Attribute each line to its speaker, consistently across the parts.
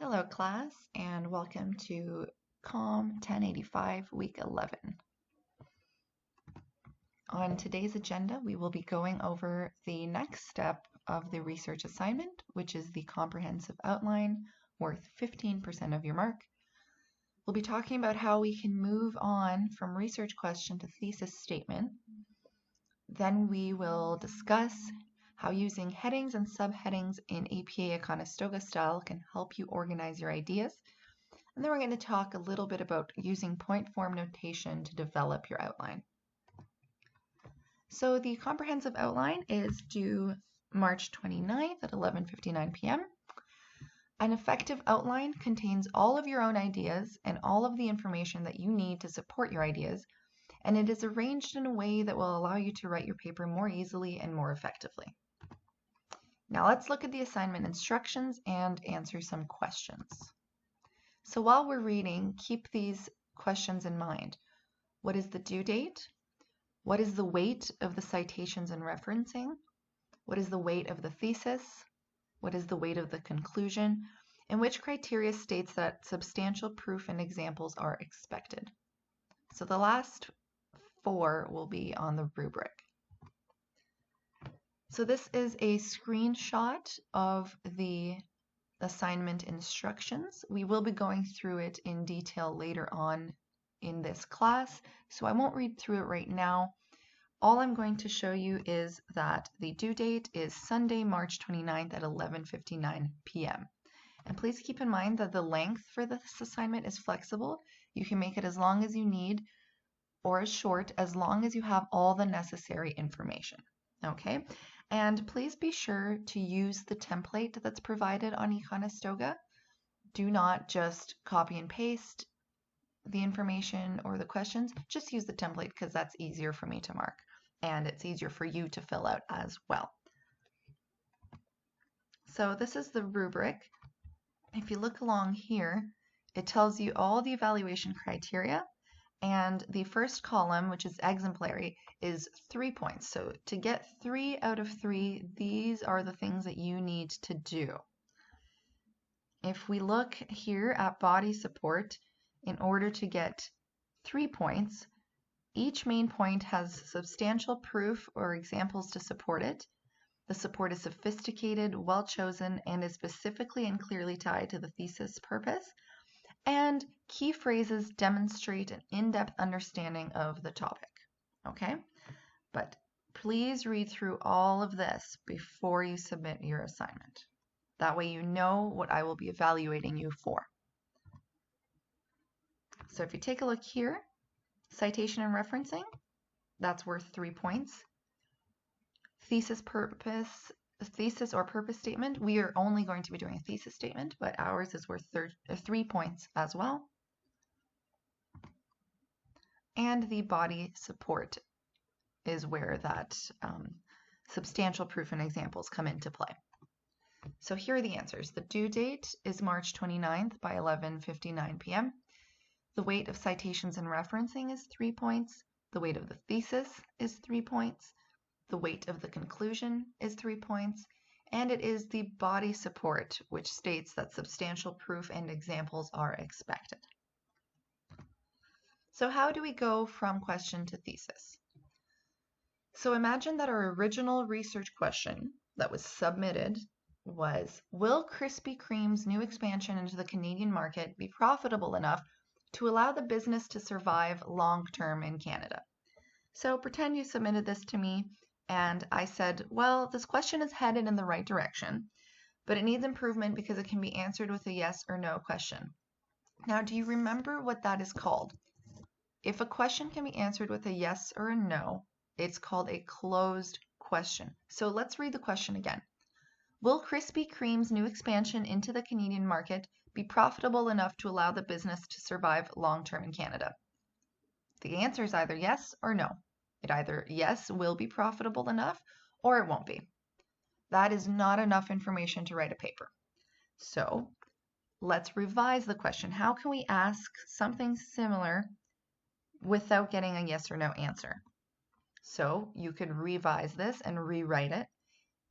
Speaker 1: Hello class, and welcome to COMM1085 week 11. On today's agenda, we will be going over the next step of the research assignment, which is the comprehensive outline worth 15% of your mark. We'll be talking about how we can move on from research question to thesis statement. Then we will discuss how using headings and subheadings in APA-Conestoga style can help you organize your ideas. And then we're going to talk a little bit about using point form notation to develop your outline. So the comprehensive outline is due March 29th at 11:59 p.m. An effective outline contains all of your own ideas and all of the information that you need to support your ideas, and it is arranged in a way that will allow you to write your paper more easily and more effectively. Now let's look at the assignment instructions and answer some questions. So while we're reading, keep these questions in mind. What is the due date? What is the weight of the citations and referencing? What is the weight of the thesis? What is the weight of the conclusion? And which criteria states that substantial proof and examples are expected? So the last four will be on the rubric. So this is a screenshot of the assignment instructions. We will be going through it in detail later on in this class, so I won't read through it right now. All I'm going to show you is that the due date is Sunday, March 29th at 11:59 p.m. And please keep in mind that the length for this assignment is flexible. You can make it as long as you need or as short as long as you have all the necessary information. Okay? And please be sure to use the template that's provided on eConestoga. Do not just copy and paste the information or the questions. Just use the template because that's easier for me to mark and it's easier for you to fill out as well. So this is the rubric. If you look along here, it tells you all the evaluation criteria. And the first column, which is exemplary, is 3 points. So to get 3 out of 3, these are the things that you need to do. If we look here at body support, in order to get 3 points, each main point has substantial proof or examples to support it. The support is sophisticated, well chosen, and is specifically and clearly tied to the thesis purpose. And key phrases demonstrate an in-depth understanding of the topic. Okay? But please read through all of this before you submit your assignment. That way you know what I will be evaluating you for. So if you take a look here, citation and referencing, that's worth 3 points. Thesis or purpose statement, we are only going to be doing a thesis statement, but ours is worth 3 points as well. And the body support is where that substantial proof and examples come into play. So here are the answers. The due date is March 29th by 11:59 p.m. The weight of citations and referencing is 3 points. The weight of the thesis is 3 points. The weight of the conclusion is 3 points, and it is the body support which states that substantial proof and examples are expected. So how do we go from question to thesis? So imagine that our original research question that was submitted was, will Krispy Kreme's new expansion into the Canadian market be profitable enough to allow the business to survive long-term in Canada? So pretend you submitted this to me and I said, well, this question is headed in the right direction, but it needs improvement because it can be answered with a yes or no question. Now, do you remember what that is called? If a question can be answered with a yes or a no, it's called a closed question. So let's read the question again. Will Krispy Kreme's new expansion into the Canadian market be profitable enough to allow the business to survive long-term in Canada? The answer is either yes or no. It either yes will be profitable enough or it won't be. That is not enough information to write a paper. So let's revise the question. How can we ask something similar without getting a yes or no answer? So you could revise this and rewrite it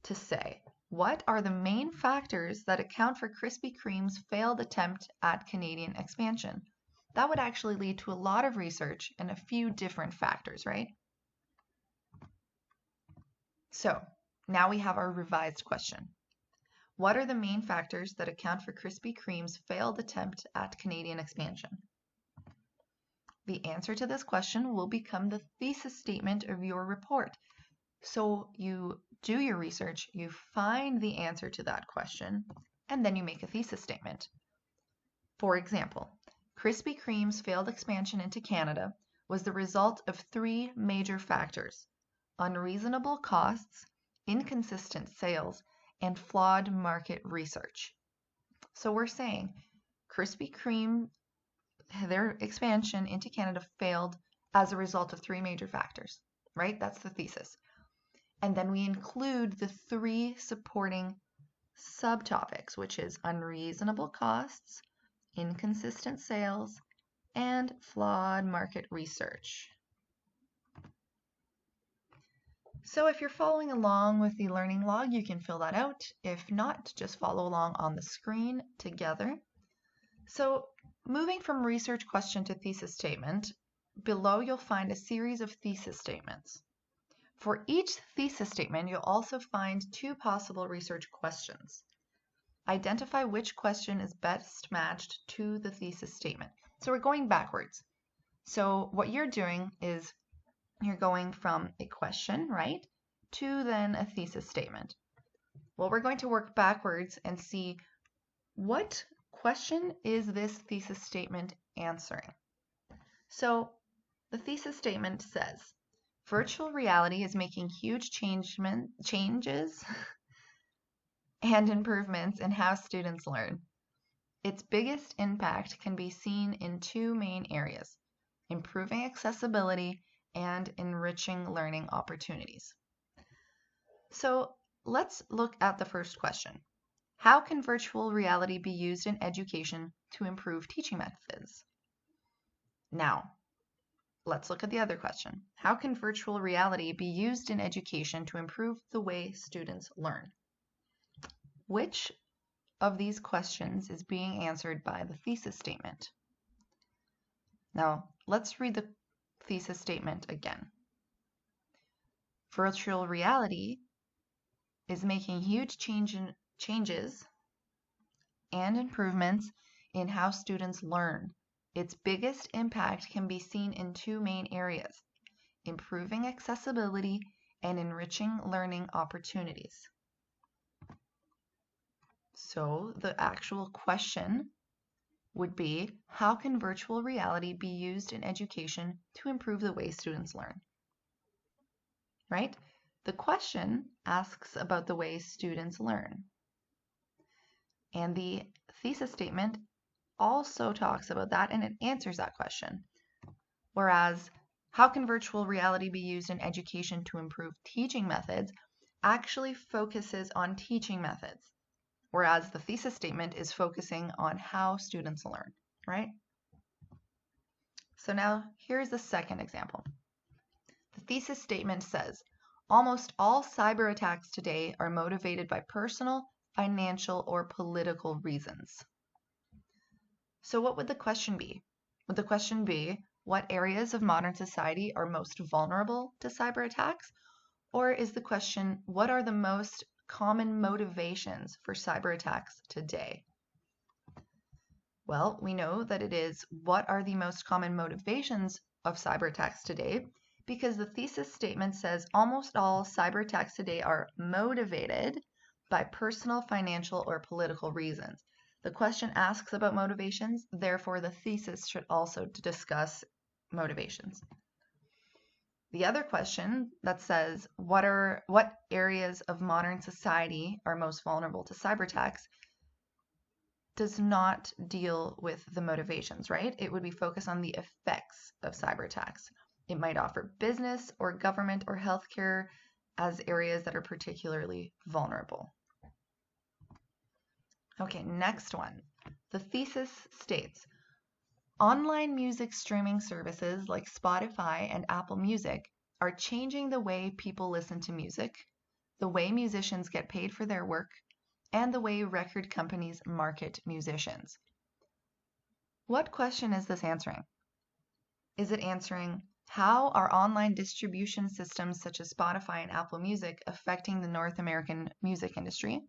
Speaker 1: to say, What are the main factors that account for Krispy Kreme's failed attempt at Canadian expansion? That would actually lead to a lot of research and a few different factors, right? So now we have our revised question. What are the main factors that account for Krispy Kreme's failed attempt at Canadian expansion? The answer to this question will become the thesis statement of your report. So you do your research, you find the answer to that question, and then you make a thesis statement. For example, Krispy Kreme's failed expansion into Canada was the result of 3 major factors: unreasonable costs, inconsistent sales, and flawed market research. So we're saying Krispy Kreme, their expansion into Canada failed as a result of 3 major factors, right? That's the thesis. And then we include the 3 supporting subtopics, which is unreasonable costs, inconsistent sales, and flawed market research. So if you're following along with the learning log, you can fill that out. If not, just follow along on the screen together. So moving from research question to thesis statement, below you'll find a series of thesis statements. For each thesis statement, you'll also find 2 possible research questions. Identify which question is best matched to the thesis statement. So we're going backwards. So what you're doing is you're going from a question, right, to then a thesis statement. Well, we're going to work backwards and see what question is this thesis statement answering. So the thesis statement says, virtual reality is making huge changes and improvements in how students learn. Its biggest impact can be seen in 2 main areas: improving accessibility and enriching learning opportunities. So let's look at the first question. How can virtual reality be used in education to improve teaching methods? Now, let's look at the other question. How can virtual reality be used in education to improve the way students learn? Which of these questions is being answered by the thesis statement? Now, let's read the thesis statement again. Virtual reality is making huge changes and improvements in how students learn. Its biggest impact can be seen in 2 main areas: improving accessibility and enriching learning opportunities. So the actual question would be, how can virtual reality be used in education to improve the way students learn? Right? The question asks about the way students learn. And the thesis statement also talks about that, and it answers that question. Whereas, how can virtual reality be used in education to improve teaching methods actually focuses on teaching methods, whereas the thesis statement is focusing on how students learn, right? So now here's the second example. The thesis statement says, almost all cyber attacks today are motivated by personal, financial, or political reasons. So what would the question be? Would the question be, what areas of modern society are most vulnerable to cyber attacks? Or is the question, what are the most common motivations for cyber attacks today? Well, we know that it is, what are the most common motivations of cyber attacks today? Because the thesis statement says almost all cyber attacks today are motivated by personal, financial, or political reasons. The question asks about motivations, therefore the thesis should also discuss motivations. The other question that says, what areas of modern society are most vulnerable to cyber attacks, does not deal with the motivations, right? It would be focused on the effects of cyber attacks. It might offer business or government or healthcare as areas that are particularly vulnerable. Okay, next one. The thesis states, online music streaming services like Spotify and Apple Music are changing the way people listen to music, the way musicians get paid for their work, and the way record companies market musicians. What question is this answering? Is it answering how are online distribution systems such as Spotify and Apple Music affecting the North American music industry?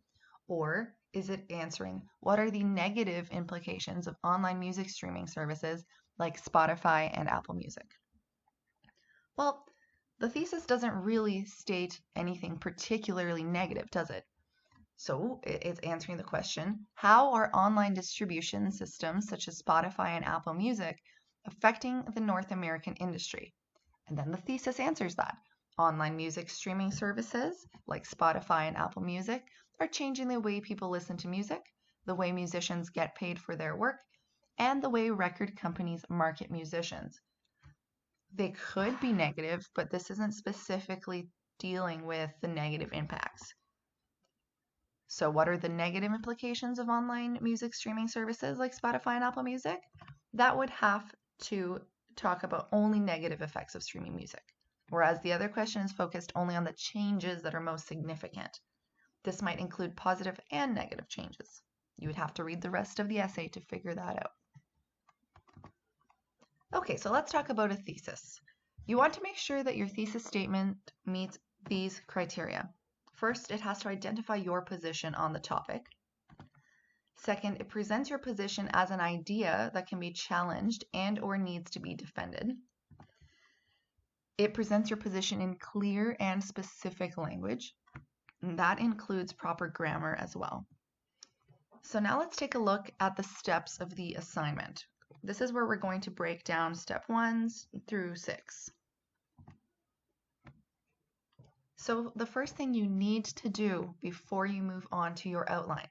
Speaker 1: Or is it answering what are the negative implications of online music streaming services like Spotify and Apple Music? Well, the thesis doesn't really state anything particularly negative, does it? So it's answering the question, how are online distribution systems such as Spotify and Apple Music affecting the North American industry? And then the thesis answers that. Online music streaming services like Spotify and Apple Music are changing the way people listen to music, the way musicians get paid for their work, and the way record companies market musicians. They could be negative, but this isn't specifically dealing with the negative impacts. So what are the negative implications of online music streaming services like Spotify and Apple Music? That would have to talk about only negative effects of streaming music, whereas the other question is focused only on the changes that are most significant. This might include positive and negative changes. You would have to read the rest of the essay to figure that out. Okay, so let's talk about a thesis. You want to make sure that your thesis statement meets these criteria. First, it has to identify your position on the topic. Second, it presents your position as an idea that can be challenged and or needs to be defended. It presents your position in clear and specific language. And that includes proper grammar as well. So now let's take a look at the steps of the assignment. This is where we're going to break down step 1 through 6. So the first thing you need to do before you move on to your outline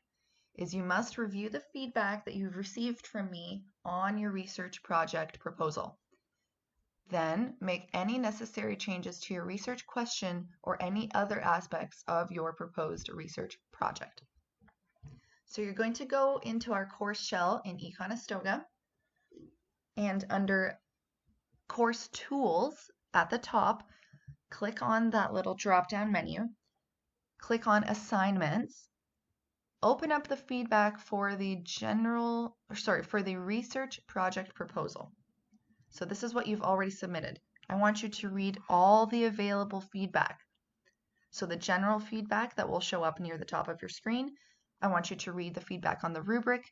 Speaker 1: is you must review the feedback that you've received from me on your research project proposal. Then make any necessary changes to your research question or any other aspects of your proposed research project. So you're going to go into our course shell in Econestoga, and under course tools at the top, click on that little drop-down menu, click on assignments, open up the feedback for the research project proposal. So this is what you've already submitted. I want you to read all the available feedback. So the general feedback that will show up near the top of your screen, I want you to read the feedback on the rubric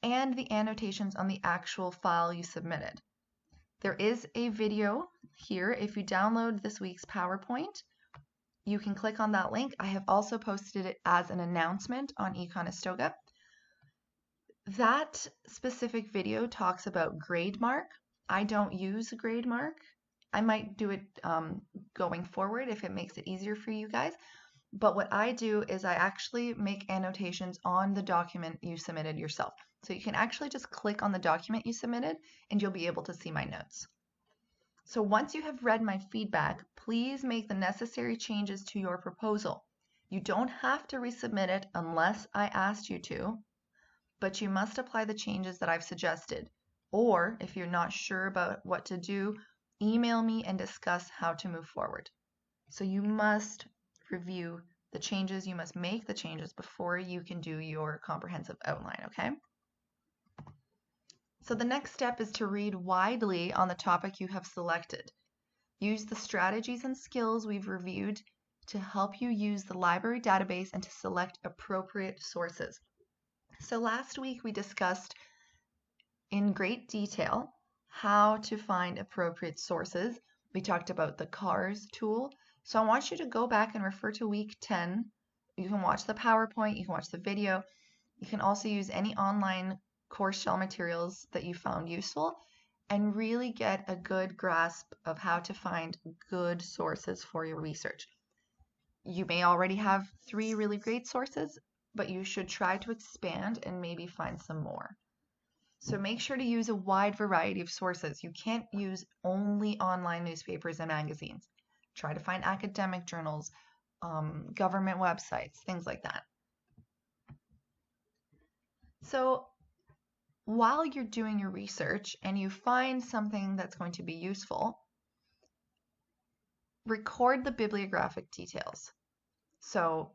Speaker 1: and the annotations on the actual file you submitted. There is a video here. If you download this week's PowerPoint, you can click on that link. I have also posted it as an announcement on Econestoga. That specific video talks about grade mark. I don't use grade mark. I might do it going forward if it makes it easier for you guys. But what I do is I actually make annotations on the document you submitted yourself. So you can actually just click on the document you submitted and you'll be able to see my notes. So once you have read my feedback, please make the necessary changes to your proposal. You don't have to resubmit it unless I asked you to, but you must apply the changes that I've suggested. Or if you're not sure about what to do, email me and discuss how to move forward. So you must review the changes, you must make the changes before you can do your comprehensive outline, okay? So the next step is to read widely on the topic you have selected. Use the strategies and skills we've reviewed to help you use the library database and to select appropriate sources. So last week we discussed in great detail how to find appropriate sources. We talked about the CARS tool. So I want you to go back and refer to week 10. You can watch the PowerPoint, you can watch the video. You can also use any online course shell materials that you found useful and really get a good grasp of how to find good sources for your research. You may already have 3 really great sources, but you should try to expand and maybe find some more. So make sure to use a wide variety of sources. You can't use only online newspapers and magazines. Try to find academic journals, government websites, things like that. So while you're doing your research and you find something that's going to be useful, record the bibliographic details. So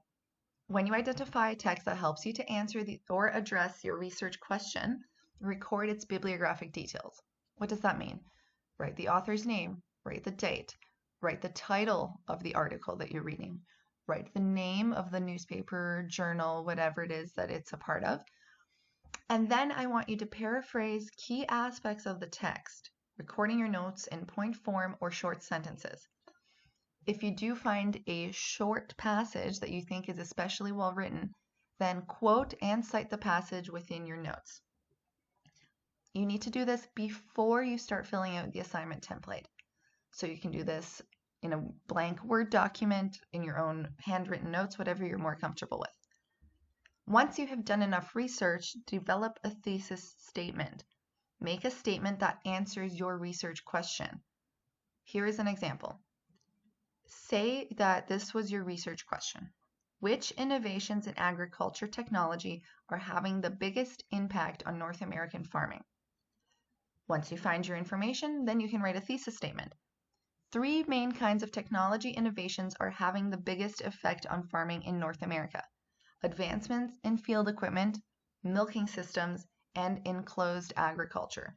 Speaker 1: when you identify text that helps you to answer or address your research question, record its bibliographic details. What does that mean? Write the author's name, write the date, write the title of the article that you're reading, write the name of the newspaper, journal, whatever it is that it's a part of. And then I want you to paraphrase key aspects of the text, recording your notes in point form or short sentences. If you do find a short passage that you think is especially well written, then quote and cite the passage within your notes. You need to do this before you start filling out the assignment template. So you can do this in a blank Word document, in your own handwritten notes, whatever you're more comfortable with. Once you have done enough research, develop a thesis statement. Make a statement that answers your research question. Here is an example. Say that this was your research question. Which innovations in agriculture technology are having the biggest impact on North American farming? Once you find your information, then you can write a thesis statement. 3 main kinds of technology innovations are having the biggest effect on farming in North America. Advancements in field equipment, milking systems, and enclosed agriculture.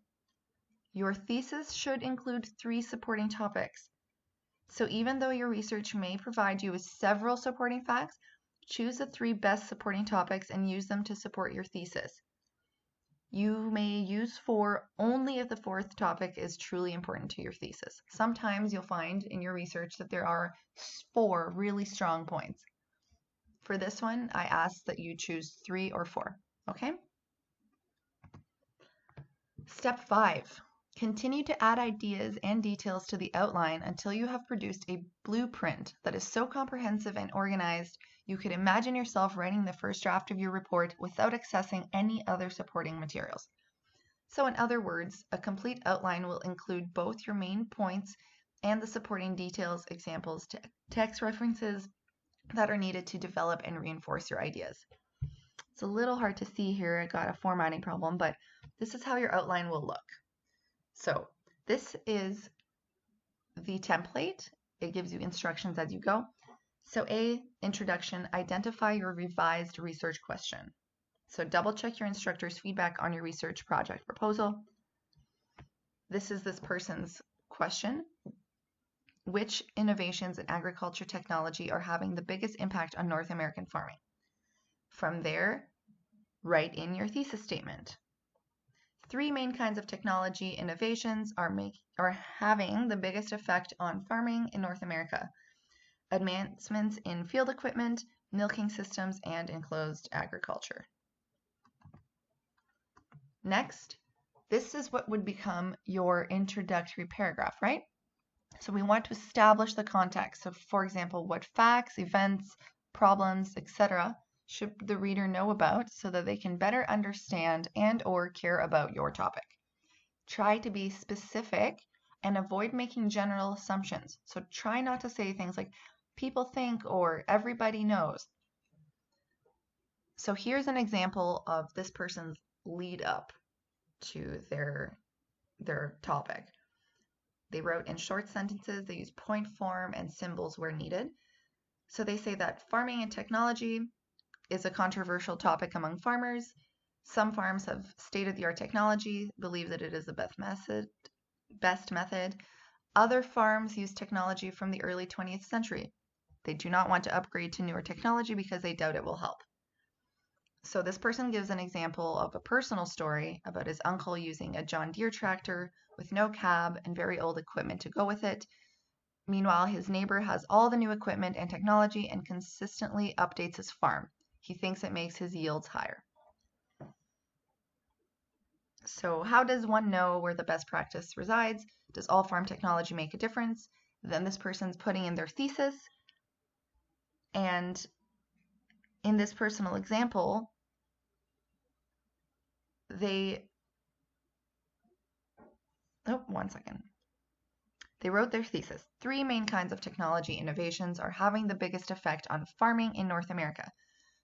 Speaker 1: Your thesis should include 3 supporting topics. So even though your research may provide you with several supporting facts, choose the 3 best supporting topics and use them to support your thesis. You may use 4 only if the 4th topic is truly important to your thesis. Sometimes you'll find in your research that there are 4 really strong points. For this one, I ask that you choose 3 or 4, okay? Step 5. Continue to add ideas and details to the outline until you have produced a blueprint that is so comprehensive and organized you could imagine yourself writing the first draft of your report without accessing any other supporting materials. So in other words, a complete outline will include both your main points and the supporting details, examples, text references that are needed to develop and reinforce your ideas. It's a little hard to see here, I got a formatting problem, but this is how your outline will look. So this is the template. It gives you instructions as you go. So A, introduction, identify your revised research question. So double check your instructor's feedback on your research project proposal. This is this person's question. Which innovations in agriculture technology are having the biggest impact on North American farming? From there, write in your thesis statement. 3 main kinds of technology innovations are having the biggest effect on farming in North America. Advancements in field equipment, milking systems, and enclosed agriculture. Next, this is what would become your introductory paragraph, right? So we want to establish the context. So for example, what facts, events, problems, etc. should the reader know about so that they can better understand and or care about your topic. Try to be specific and avoid making general assumptions. So try not to say things like people think or everybody knows. So here's an example of this person's lead up to their topic. They wrote in short sentences, they use point form and symbols where needed. So they say that farming and technology is a controversial topic among farmers. Some farms have state-of-the-art technology, believe that it is the best method. Other farms use technology from the early 20th century. They do not want to upgrade to newer technology because they doubt it will help. So this person gives an example of a personal story about his uncle using a John Deere tractor with no cab and very old equipment to go with it. Meanwhile, his neighbor has all the new equipment and technology and consistently updates his farm. He thinks it makes his yields higher. So how does one know where the best practice resides? Does all farm technology make a difference? Then this person's putting in their thesis. And in this personal example, they wrote their thesis. 3 main kinds of technology innovations are having the biggest effect on farming in North America.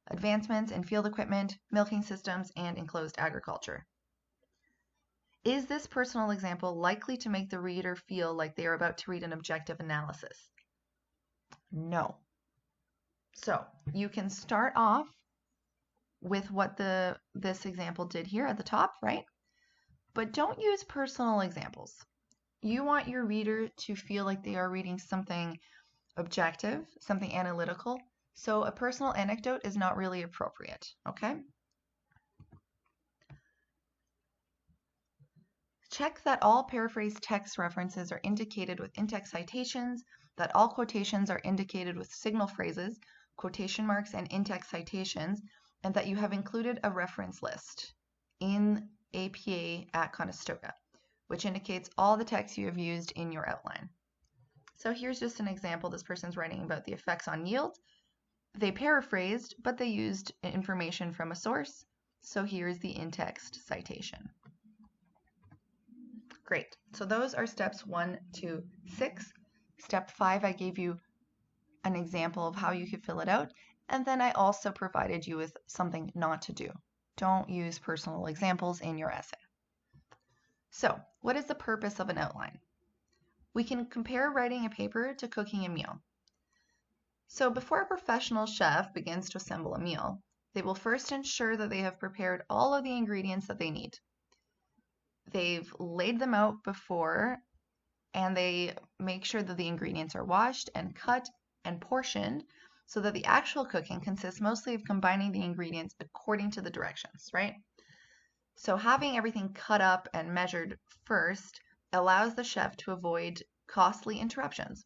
Speaker 1: Advancements in field equipment, milking systems, and enclosed agriculture. Is this personal example likely to make the reader feel like they are about to read an objective analysis? No. So you can start off with what this example did here at the top, right? But don't use personal examples. You want your reader to feel like they are reading something objective, something analytical. So a personal anecdote is not really appropriate, okay? Check that all paraphrased text references are indicated with in-text citations, that all quotations are indicated with signal phrases, quotation marks, and in-text citations, and that you have included a reference list in APA at Conestoga, which indicates all the text you have used in your outline. So here's just an example. This person's writing about the effects on yield. They paraphrased, but they used information from a source. So here's the in-text citation. Great. So those are steps 1 to 6. Step 5, I gave you an example of how you could fill it out. And then I also provided you with something not to do. Don't use personal examples in your essay. So, what is the purpose of an outline? We can compare writing a paper to cooking a meal. So before a professional chef begins to assemble a meal, they will first ensure that they have prepared all of the ingredients that they need. They've laid them out before, and they make sure that the ingredients are washed and cut and portioned so that the actual cooking consists mostly of combining the ingredients according to the directions, right? So having everything cut up and measured first allows the chef to avoid costly interruptions.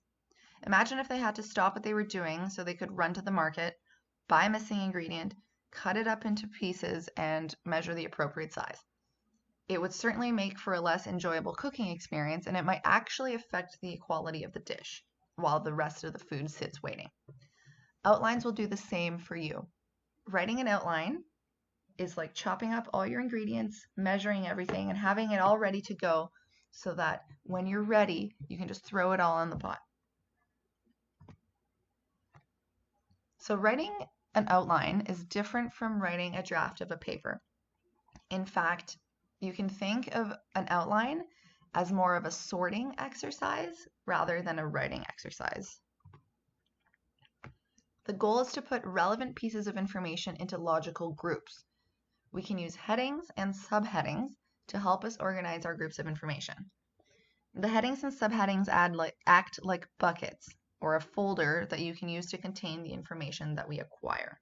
Speaker 1: Imagine if they had to stop what they were doing so they could run to the market, buy a missing ingredient, cut it up into pieces, and measure the appropriate size. It would certainly make for a less enjoyable cooking experience, and it might actually affect the quality of the dish while the rest of the food sits waiting. Outlines will do the same for you. Writing an outline is like chopping up all your ingredients, measuring everything, and having it all ready to go so that when you're ready, you can just throw it all in the pot. So writing an outline is different from writing a draft of a paper. In fact, you can think of an outline as more of a sorting exercise rather than a writing exercise. The goal is to put relevant pieces of information into logical groups. We can use headings and subheadings to help us organize our groups of information. The headings and subheadings act like buckets or a folder that you can use to contain the information that we acquire.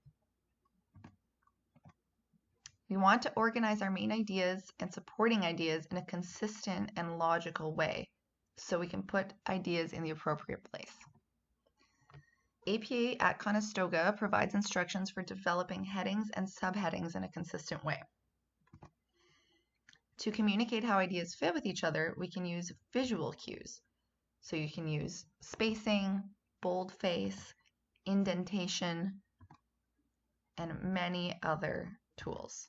Speaker 1: We want to organize our main ideas and supporting ideas in a consistent and logical way so we can put ideas in the appropriate place. APA at Conestoga provides instructions for developing headings and subheadings in a consistent way. To communicate how ideas fit with each other, we can use visual cues. So you can use spacing, boldface, indentation, and many other tools.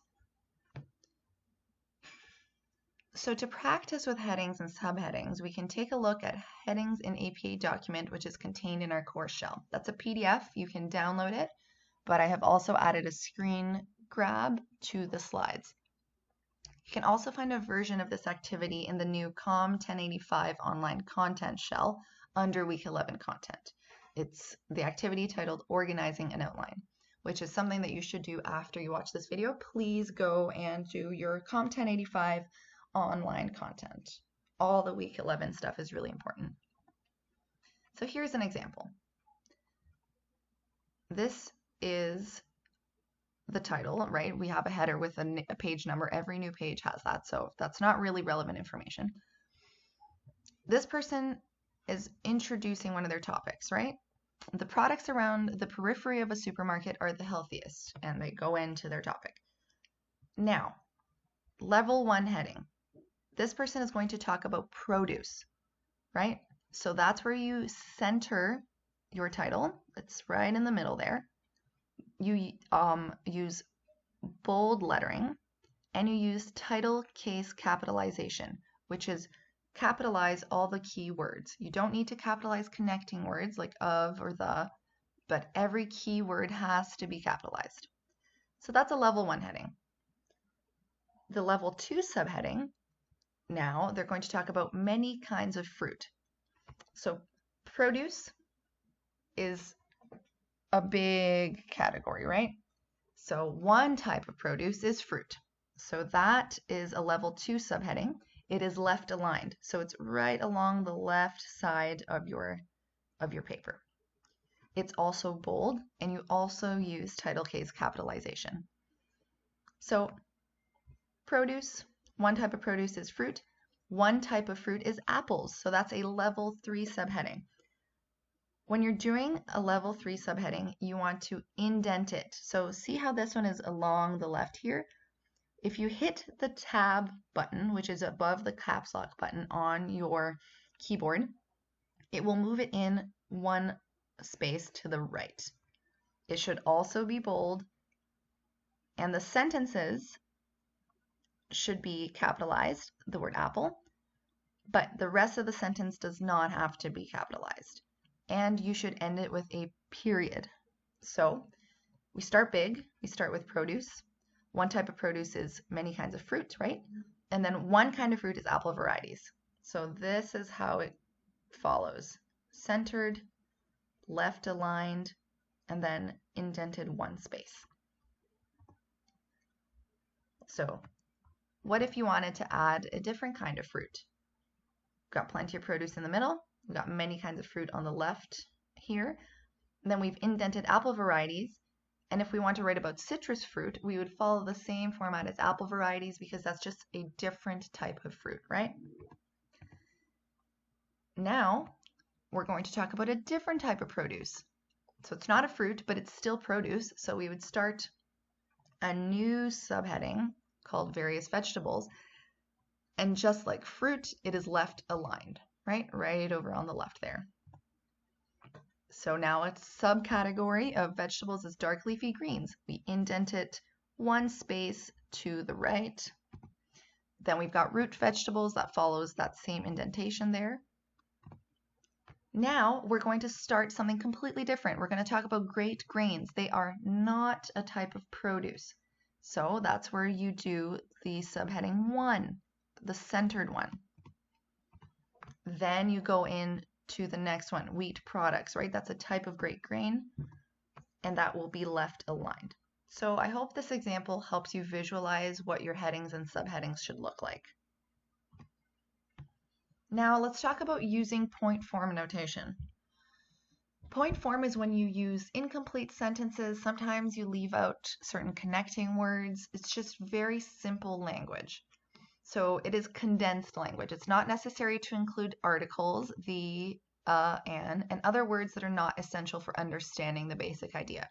Speaker 1: So to practice with headings and subheadings, we can take a look at headings in APA document, which is contained in our course shell. That's a PDF. You can download it, but I have also added a screen grab to the slides. You can also find a version of this activity in the new COMM1085 online content shell under week 11 content. It's the activity titled Organizing an Outline, which is something that you should do after you watch this video. Please go and do your COMM1085 online content. All the week 11 stuff is really important. So here's an example. This is the title, right? We have a header with a page number. Every new page has that, so that's not really relevant information. This person is introducing one of their topics, right? The products around the periphery of a supermarket are the healthiest, and they go into their topic. Now, level 1 heading. This person is going to talk about produce, right? So that's where you center your title. It's right in the middle there. You use bold lettering, and you use title case capitalization, which is capitalize all the key words. You don't need to capitalize connecting words like of or the, but every key word has to be capitalized. So that's a level 1 heading. The level 2 subheading, now they're going to talk about many kinds of fruit. So produce is a big category, right? So one type of produce is fruit. So that is a level 2 subheading. It is left aligned. So it's right along the left side of your paper. It's also bold, and you also use title case capitalization. So produce, one type of produce is fruit. One type of fruit is apples. So that's a level 3 subheading. When you're doing a level 3 subheading, you want to indent it. So see how this one is along the left here? If you hit the tab button, which is above the caps lock button on your keyboard, it will move it in one space to the right. It should also be bold, and the sentences should be capitalized, the word apple, but the rest of the sentence does not have to be capitalized. And you should end it with a period. So we start big, we start with produce. One type of produce is many kinds of fruit, right? And then one kind of fruit is apple varieties. So this is how it follows. Centered, left aligned, and then indented one space. So what if you wanted to add a different kind of fruit? We've got plenty of produce in the middle. We've got many kinds of fruit on the left here. And then we've indented apple varieties. And if we want to write about citrus fruit, we would follow the same format as apple varieties because that's just a different type of fruit, right? Now, we're going to talk about a different type of produce. So it's not a fruit, but it's still produce. So we would start a new subheading called various vegetables. And just like fruit, it is left aligned, right? Right over on the left there. So now a subcategory of vegetables is dark leafy greens. We indent it one space to the right. Then we've got root vegetables that follows that same indentation there. Now we're going to start something completely different. We're going to talk about great grains. They are not a type of produce. So that's where you do the subheading 1, the centered one. Then you go in to the next one, wheat products, right? That's a type of great grain, and that will be left aligned. So I hope this example helps you visualize what your headings and subheadings should look like. Now let's talk about using point form notation. Point form is when you use incomplete sentences. Sometimes you leave out certain connecting words. It's just very simple language. So it is condensed language. It's not necessary to include articles, the, and other words that are not essential for understanding the basic idea.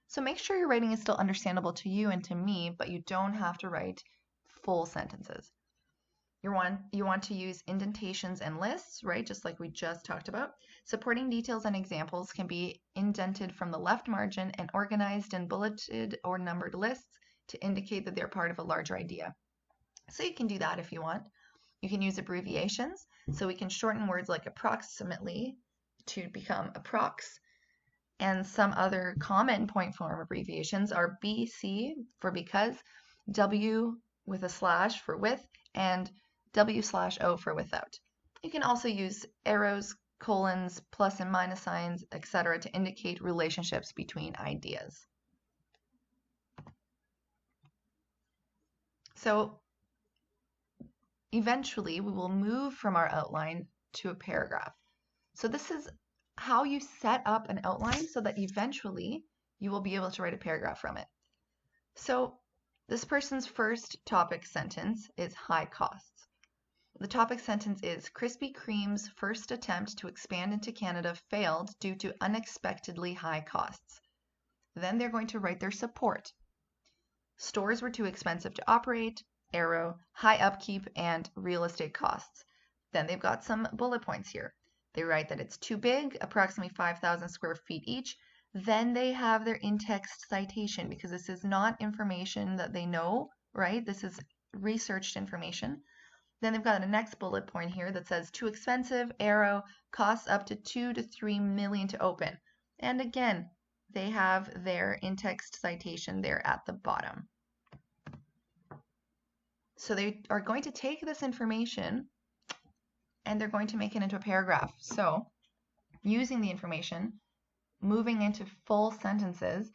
Speaker 1: So make sure your writing is still understandable to you and to me, but you don't have to write full sentences. You want to use indentations and lists, right? Just like we just talked about. Supporting details and examples can be indented from the left margin and organized in bulleted or numbered lists to indicate that they're part of a larger idea. So you can do that if you want. You can use abbreviations. So we can shorten words like approximately to become approx. And some other common point form abbreviations are BC for because, W with a slash for with, and W/O for without. You can also use arrows, colons, plus and minus signs, etc. to indicate relationships between ideas. So eventually, we will move from our outline to a paragraph. So this is how you set up an outline so that eventually you will be able to write a paragraph from it. So this person's first topic sentence is high costs. The topic sentence is Krispy Kreme's first attempt to expand into Canada failed due to unexpectedly high costs. Then they're going to write their support. Stores were too expensive to operate, arrow, high upkeep, and real estate costs. Then they've got some bullet points here. They write that it's too big, approximately 5,000 square feet each. Then they have their in-text citation because this is not information that they know, right? This is researched information. Then they've got a next bullet point here that says too expensive, arrow, costs up to 2 to 3 million to open. And again, they have their in-text citation there at the bottom. So they are going to take this information and they're going to make it into a paragraph. So using the information, moving into full sentences,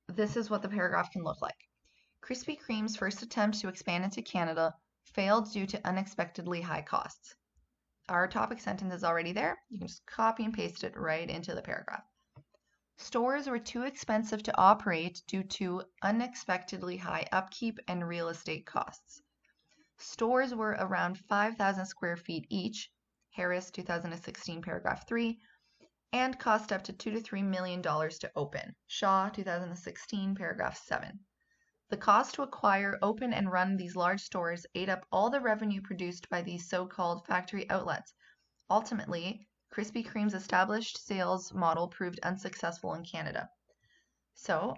Speaker 1: this is what the paragraph can look like. Krispy Kreme's first attempt to expand into Canada failed due to unexpectedly high costs. Our topic sentence is already there. You can just copy and paste it right into the paragraph. Stores were too expensive to operate due to unexpectedly high upkeep and real estate costs. Stores were around 5,000 square feet each, Harris 2016 paragraph 3, and cost up to $2 to $3 million to open, Shaw 2016 paragraph 7. The cost to acquire, open, and run these large stores ate up all the revenue produced by these so-called factory outlets. Ultimately, Krispy Kreme's established sales model proved unsuccessful in Canada. So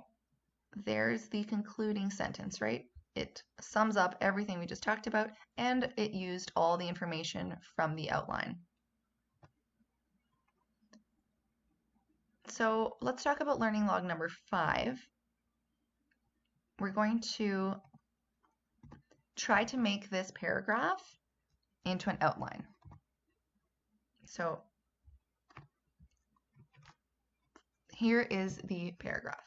Speaker 1: there's the concluding sentence, right? It sums up everything we just talked about, and it used all the information from the outline. So let's talk about learning log number 5. We're going to try to make this paragraph into an outline. So here is the paragraph.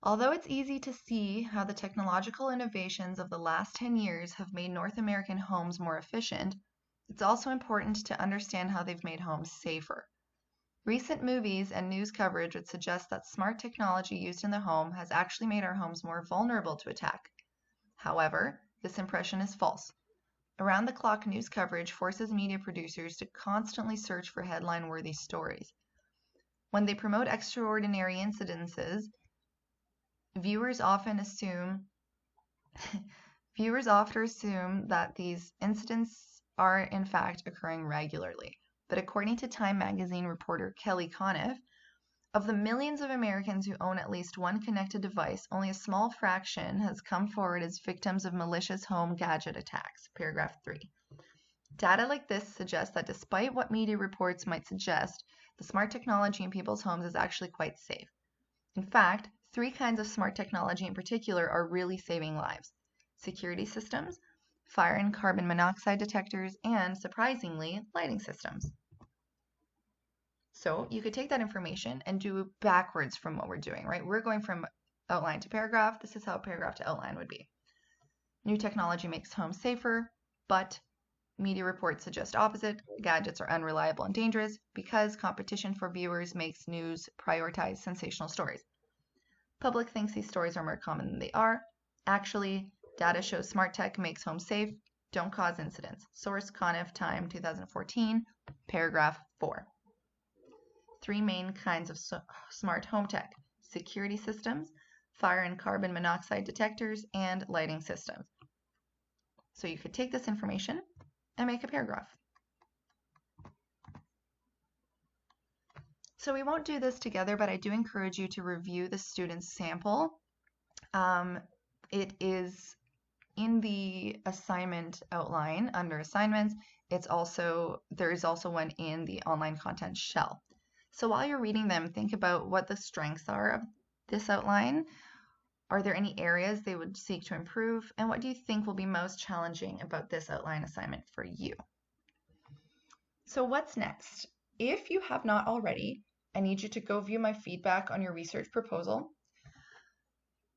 Speaker 1: Although it's easy to see how the technological innovations of the last 10 years have made North American homes more efficient, it's also important to understand how they've made homes safer. Recent movies and news coverage would suggest that smart technology used in the home has actually made our homes more vulnerable to attack. However, this impression is false. Around-the-clock news coverage forces media producers to constantly search for headline-worthy stories. When they promote extraordinary incidences, viewers often assume that these incidents are in fact occurring regularly. But according to Time magazine reporter Kelly Conniff, of the millions of Americans who own at least one connected device, only a small fraction has come forward as victims of malicious home gadget attacks, paragraph 3. Data like this suggests that despite what media reports might suggest, the smart technology in people's homes is actually quite safe. In fact, 3 kinds of smart technology in particular are really saving lives: security systems, fire and carbon monoxide detectors, and, surprisingly, lighting systems. So you could take that information and do backwards from what we're doing, right? We're going from outline to paragraph. This is how paragraph to outline would be. New technology makes homes safer, but media reports suggest opposite. Gadgets are unreliable and dangerous because competition for viewers makes news prioritize sensational stories. Public thinks these stories are more common than they are. Actually, data shows smart tech makes homes safe, don't cause incidents. Source: Conniff, Time, 2014, paragraph 4. 3 main kinds of smart home tech: security systems, fire and carbon monoxide detectors, and lighting systems. So you could take this information and make a paragraph. So we won't do this together, but I do encourage you to review the student's sample. It is in the assignment outline under assignments. There is also one in the online content shell. So while you're reading them, think about what the strengths are of this outline. Are there any areas they would seek to improve? And what do you think will be most challenging about this outline assignment for you? So what's next? If you have not already, I need you to go view my feedback on your research proposal.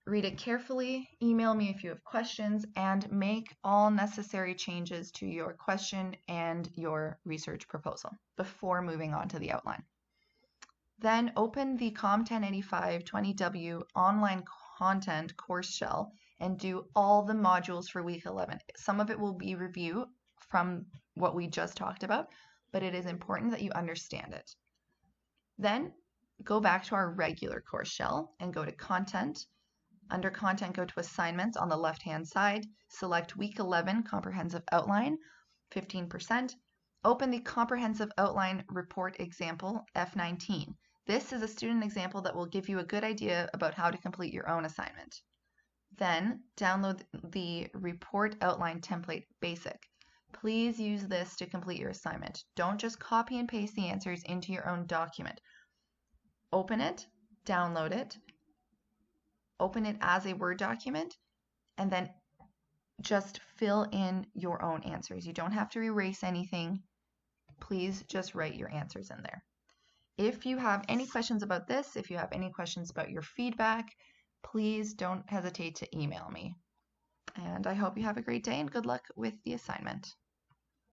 Speaker 1: Read it carefully, email me if you have questions, and make all necessary changes to your question and your research proposal before moving on to the outline. Then open the COMM1085-20W online content course shell and do all the modules for week 11. Some of it will be review from what we just talked about, but it is important that you understand it. Then go back to our regular course shell and go to Content. Under Content, go to Assignments on the left-hand side. Select Week 11 Comprehensive Outline, 15%. Open the Comprehensive Outline Report Example, F19. This is a student example that will give you a good idea about how to complete your own assignment. Then download the Report Outline Template Basic. Please use this to complete your assignment. Don't just copy and paste the answers into your own document. Open it, download it, open it as a Word document, and then just fill in your own answers. You don't have to erase anything. Please just write your answers in there. If you have any questions about this, if you have any questions about your feedback, please don't hesitate to email me. And I hope you have a great day and good luck with the assignment.